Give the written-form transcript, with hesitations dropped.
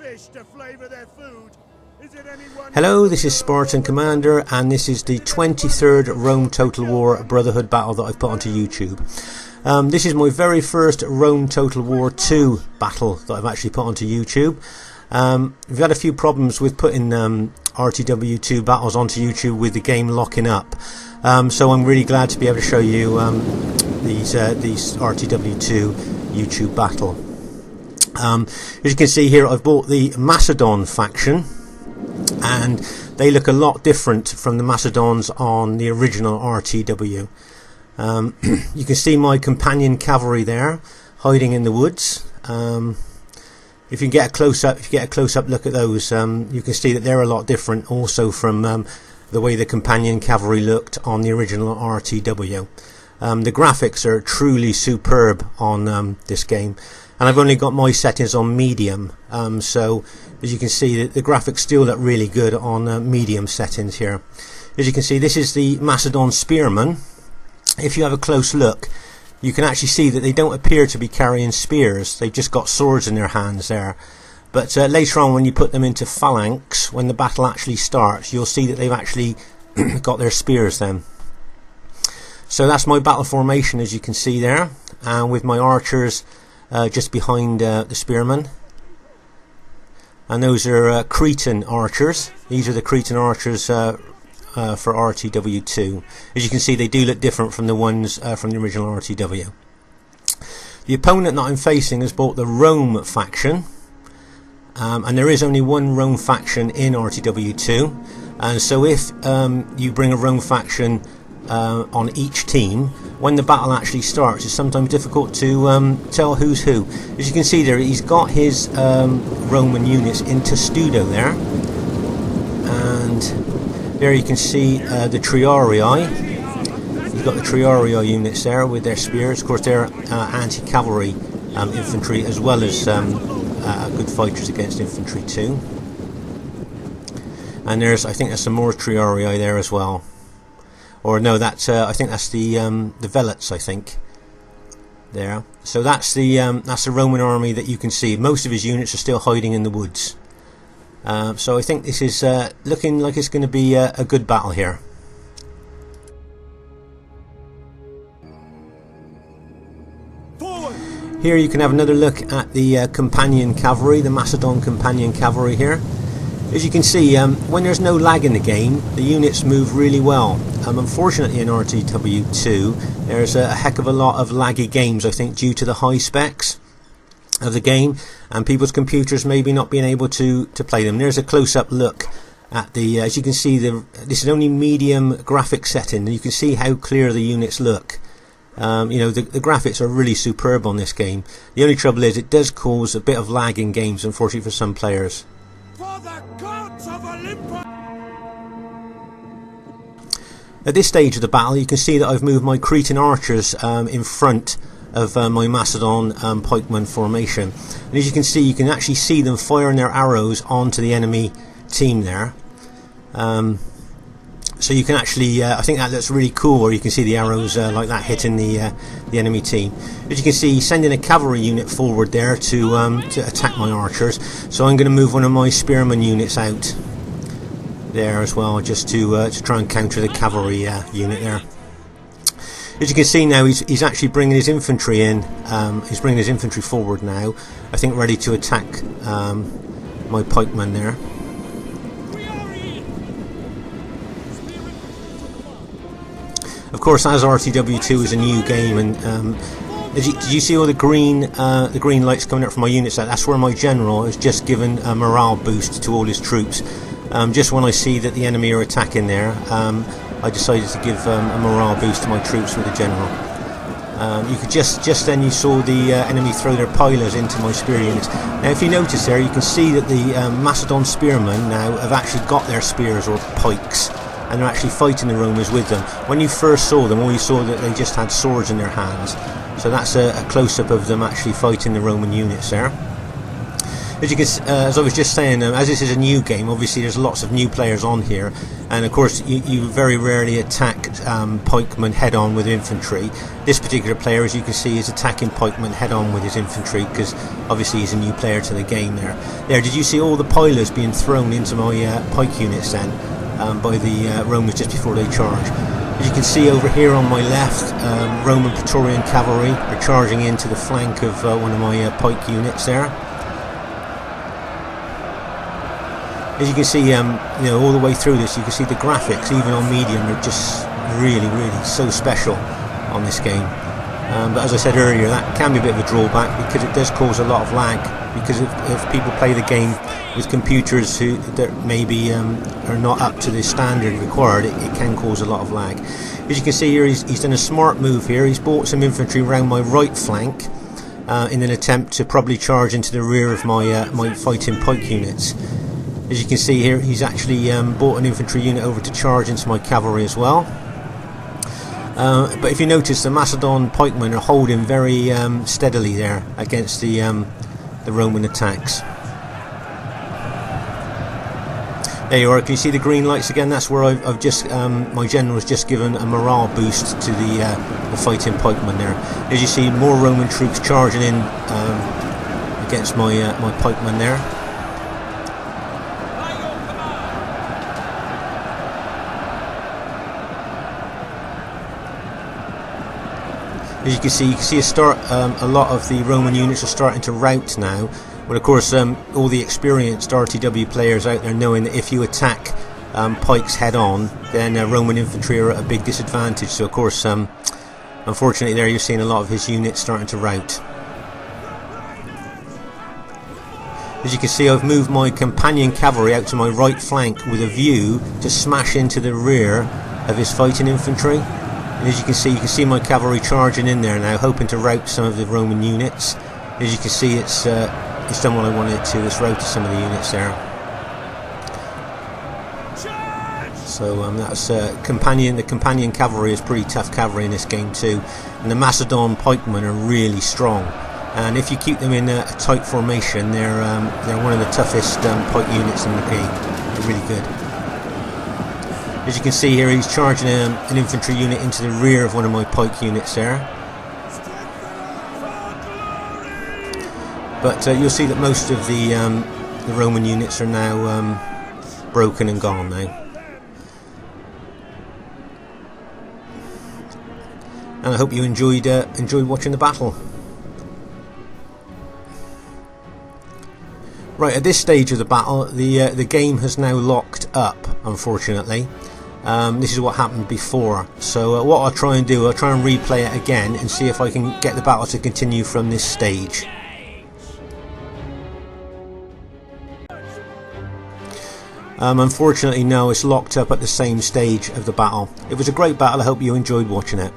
fish to flavour their food. Hello, this is Spartan Commander, and this is the 23rd Rome Total War Brotherhood battle that I've put onto YouTube. This is my very first Rome Total War 2 battle that I've actually put onto YouTube. We've had a few problems with putting RTW 2 battles onto YouTube with the game locking up. So I'm really glad to be able to show you these RTW 2 YouTube battle. As you can see here, I've bought the Macedon faction, and they look a lot different from the Macedons on the original RTW. You can see my companion cavalry there hiding in the woods. If you get a close-up look at those, you can see that they're a lot different also from the way the companion cavalry looked on the original RTW. The graphics are truly superb on this game, and I've only got my settings on medium, so as you can see the graphics still look really good on medium settings here. As you can see, this is the Macedon spearmen. If you have a close look, you can actually see that they don't appear to be carrying spears, they've just got swords in their hands there. But later on, when you put them into phalanx, when the battle actually starts, you'll see that they've actually got their spears then. So that's my battle formation, as you can see there, with my archers just behind the spearmen. And those are Cretan archers. These are the Cretan archers for RTW2. As you can see, they do look different from the ones from the original RTW. The opponent that I'm facing has bought the Rome faction, and there is only one Rome faction in RTW2, and so if you bring a Rome faction on each team, when the battle actually starts, it's sometimes difficult to tell who's who. As you can see there, he's got his Roman units in Testudo there, and there you can see the Triarii. He's got the Triarii units there with their spears. Of course, they're anti-cavalry infantry, as well as good fighters against infantry too. And I think there's some more Triarii there as well. Or no, that's I think that's the Velites, I think. There. So that's the Roman army that you can see. Most of his units are still hiding in the woods. So I think this is looking like it's going to be a good battle here. Here you can have another look at the companion cavalry, the Macedon companion cavalry here. As you can see, when there's no lag in the game, the units move really well. Unfortunately in RTW2 there's a heck of a lot of laggy games, I think, due to the high specs of the game and people's computers maybe not being able to play them. There's a close-up look at the as you can see, this is only medium graphic setting, and you can see how clear the units look. You know, the graphics are really superb on this game. The only trouble is it does cause a bit of lag in games, unfortunately, for some players. For the gods of Olympus! At this stage of the battle, you can see that I've moved my Cretan archers in front of my Macedon pikeman formation, and as you can see, you can actually see them firing their arrows onto the enemy team there. So you can actually, I think that looks really cool, where you can see the arrows like that hitting the enemy team. As you can see, sending a cavalry unit forward there to attack my archers. So I'm going to move one of my spearmen units out there as well, just to try and counter the cavalry unit there. As you can see now, he's actually bringing his infantry in. He's bringing his infantry forward now, I think, ready to attack my pikemen there. Of course, as RTW2 is a new game, and did you see all the green lights coming out from my units? That's where my general has just given a morale boost to all his troops. Just when I see that the enemy are attacking there, I decided to give a morale boost to my troops with the general. You could just then you saw the enemy throw their pilers into my spear units. Now, if you notice there, you can see that the Macedon spearmen now have actually got their spears or pikes, and they're actually fighting the Romans with them. When you first saw them, all you saw that they just had swords in their hands. So that's a close-up of them actually fighting the Roman units there. As you can, as I was just saying, as this is a new game, obviously there's lots of new players on here, and of course you very rarely attack pikemen head on with infantry. This particular player, as you can see, is attacking pikemen head on with his infantry because obviously he's a new player to the game. There, did you see all the pilers being thrown into my pike units then by the Romans just before they charge? As you can see over here on my left, Roman Praetorian cavalry are charging into the flank of one of my pike units there. As you can see, you know, all the way through this, you can see the graphics, even on medium, are just really so special on this game. But as I said earlier, that can be a bit of a drawback because it does cause a lot of lag. Because if people play the game with computers that maybe are not up to the standard required, it can cause a lot of lag. As you can see here, he's done a smart move here. He's brought some infantry around my right flank in an attempt to probably charge into the rear of my fighting pike units. As you can see here, he's actually brought an infantry unit over to charge into my cavalry as well. But if you notice, the Macedon pikemen are holding very steadily there against the Roman attacks. There you are. Can you see the green lights again? That's where I've just my general's just given a morale boost to the fighting pikemen there. As you see, more Roman troops charging in against my pikemen there. As you can see a lot of the Roman units are starting to rout now. But of course, all the experienced RTW players out there knowing that if you attack pikes head on, then Roman infantry are at a big disadvantage. So of course, unfortunately there you're seeing a lot of his units starting to rout. As you can see, I've moved my companion cavalry out to my right flank with a view to smash into the rear of his fighting infantry. And as you can see my cavalry charging in there now, hoping to rout some of the Roman units. As you can see, it's done what I wanted it to. It's routed some of the units there. So that's the companion cavalry is pretty tough cavalry in this game too. And the Macedon pikemen are really strong. And if you keep them in a tight formation, they're one of the toughest pike units in the game. They're really good. As you can see here, he's charging an infantry unit into the rear of one of my pike units there. But you'll see that most of the Roman units are now broken and gone now. And I hope you enjoyed watching the battle. Right, at this stage of the battle, the game has now locked up, unfortunately. This is what happened before. So what I'll try and do, I'll try and replay it again and see if I can get the battle to continue from this stage. Unfortunately, no, it's locked up at the same stage of the battle. It was a great battle. I hope you enjoyed watching it.